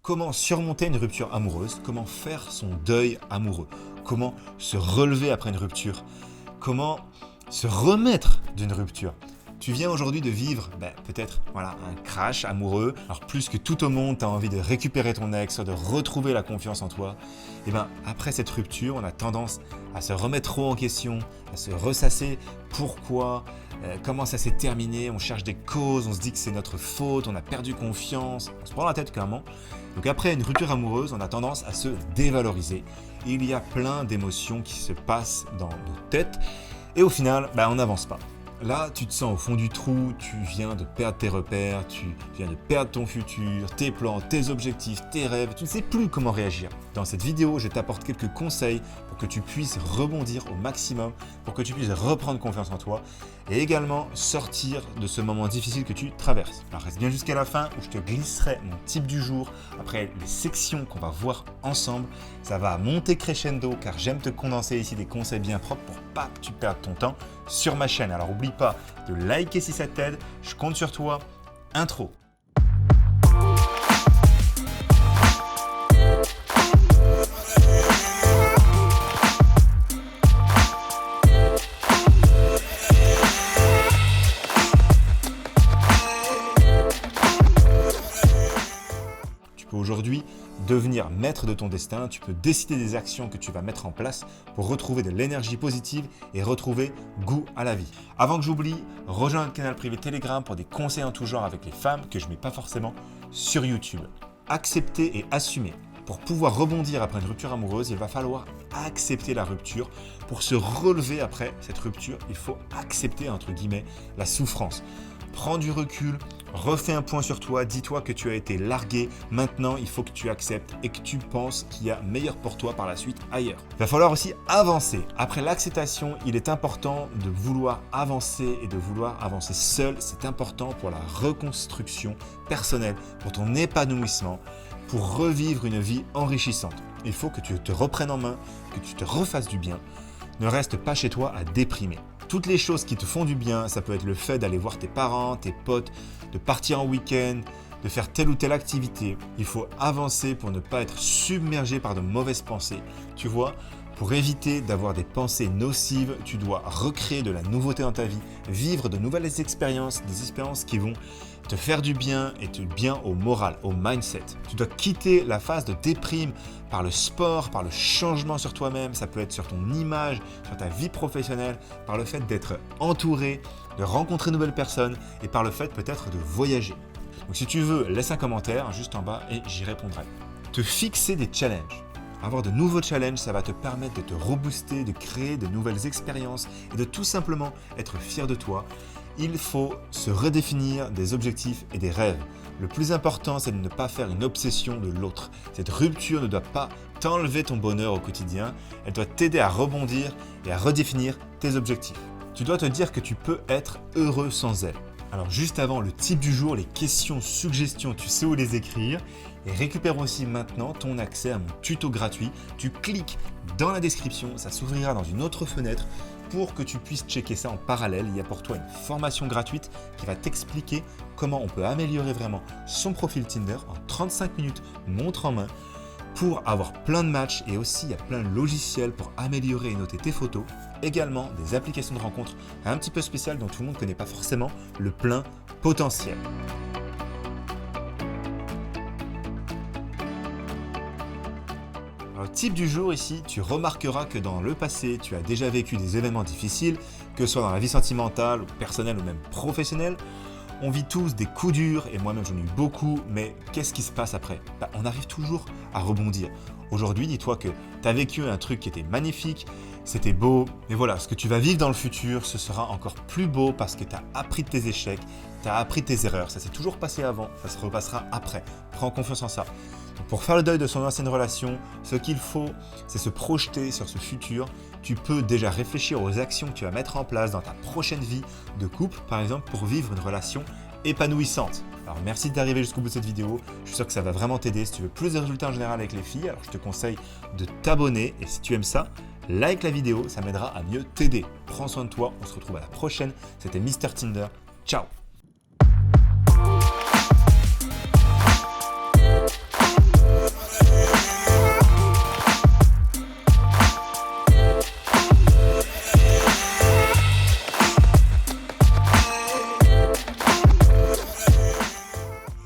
Comment surmonter une rupture amoureuse? Comment faire son deuil amoureux? Comment se relever après une rupture? Comment se remettre d'une rupture? Tu viens aujourd'hui de vivre peut-être un crash amoureux. Alors plus que tout au monde, tu as envie de récupérer ton ex, de retrouver la confiance en toi. Et après cette rupture, on a tendance à se remettre trop en question, à se ressasser. Pourquoi? Comment ça s'est terminé? On cherche des causes, on se dit que c'est notre faute, on a perdu confiance. On se prend la tête clairement. Donc après une rupture amoureuse, on a tendance à se dévaloriser. Il y a plein d'émotions qui se passent dans nos têtes. Et au final, on n'avance pas. Là, tu te sens au fond du trou, tu viens de perdre tes repères, tu viens de perdre ton futur, tes plans, tes objectifs, tes rêves, tu ne sais plus comment réagir. Dans cette vidéo, je t'apporte quelques conseils pour que tu puisses rebondir au maximum, pour que tu puisses reprendre confiance en toi et également sortir de ce moment difficile que tu traverses. Alors reste bien jusqu'à la fin où je te glisserai mon type du jour après les sections qu'on va voir ensemble. Ça va monter crescendo car j'aime te condenser ici des conseils bien propres pour pas que tu perdes ton temps sur ma chaîne. Alors n'oublie pas de liker si ça t'aide, je compte sur toi. Intro. Tu peux aujourd'hui devenir maître de ton destin, tu peux décider des actions que tu vas mettre en place pour retrouver de l'énergie positive et retrouver goût à la vie. Avant que j'oublie, rejoins notre canal privé Telegram pour des conseils en tout genre avec les femmes que je ne mets pas forcément sur YouTube. Accepter et assumer. Pour pouvoir rebondir après une rupture amoureuse, il va falloir accepter la rupture. Pour se relever après cette rupture, il faut accepter entre guillemets la souffrance. Prends du recul, refais un point sur toi, dis-toi que tu as été largué. Maintenant, il faut que tu acceptes et que tu penses qu'il y a meilleur pour toi par la suite ailleurs. Il va falloir aussi avancer. Après l'acceptation, il est important de vouloir avancer et de vouloir avancer seul. C'est important pour la reconstruction personnelle, pour ton épanouissement, pour revivre une vie enrichissante. Il faut que tu te reprennes en main, que tu te refasses du bien. Ne reste pas chez toi à déprimer. Toutes les choses qui te font du bien, ça peut être le fait d'aller voir tes parents, tes potes, de partir en week-end, de faire telle ou telle activité. Il faut avancer pour ne pas être submergé par de mauvaises pensées. Tu vois, pour éviter d'avoir des pensées nocives, tu dois recréer de la nouveauté dans ta vie, vivre de nouvelles expériences, des expériences qui vont te faire du bien et du bien au moral, au mindset. Tu dois quitter la phase de déprime par le sport, par le changement sur toi-même. Ça peut être sur ton image, sur ta vie professionnelle, par le fait d'être entouré, de rencontrer de nouvelles personnes et par le fait peut-être de voyager. Donc si tu veux, laisse un commentaire juste en bas et j'y répondrai. Te fixer des challenges. Avoir de nouveaux challenges, ça va te permettre de te rebooster, de créer de nouvelles expériences et de tout simplement être fier de toi. Il faut se redéfinir des objectifs et des rêves. Le plus important, c'est de ne pas faire une obsession de l'autre. Cette rupture ne doit pas t'enlever ton bonheur au quotidien, elle doit t'aider à rebondir et à redéfinir tes objectifs. Tu dois te dire que tu peux être heureux sans elle. Alors juste avant le type du jour, les questions, suggestions, tu sais où les écrire. Et récupère aussi maintenant ton accès à mon tuto gratuit. Tu cliques dans la description, ça s'ouvrira dans une autre fenêtre pour que tu puisses checker ça en parallèle. Il y a pour toi une formation gratuite qui va t'expliquer comment on peut améliorer vraiment son profil Tinder en 35 minutes montre en main pour avoir plein de matchs et aussi il y a plein de logiciels pour améliorer et noter tes photos. Également des applications de rencontres un petit peu spéciales dont tout le monde ne connaît pas forcément le plein potentiel. Alors, type du jour ici, tu remarqueras que dans le passé, tu as déjà vécu des événements difficiles, que ce soit dans la vie sentimentale, personnelle ou même professionnelle. On vit tous des coups durs et moi-même j'en ai eu beaucoup, mais qu'est-ce qui se passe après? On arrive toujours à rebondir. Aujourd'hui, dis-toi que tu as vécu un truc qui était magnifique, c'était beau, mais voilà, ce que tu vas vivre dans le futur, ce sera encore plus beau parce que tu as appris de tes échecs, tu as appris de tes erreurs. Ça s'est toujours passé avant, ça se repassera après. Prends confiance en ça. Pour faire le deuil de son ancienne relation, ce qu'il faut, c'est se projeter sur ce futur. Tu peux déjà réfléchir aux actions que tu vas mettre en place dans ta prochaine vie de couple, par exemple, pour vivre une relation épanouissante. Alors merci d'arriver jusqu'au bout de cette vidéo, je suis sûr que ça va vraiment t'aider. Si tu veux plus de résultats en général avec les filles, alors je te conseille de t'abonner et si tu aimes ça, like la vidéo, ça m'aidera à mieux t'aider. Prends soin de toi, on se retrouve à la prochaine. C'était Mr Tinder, ciao.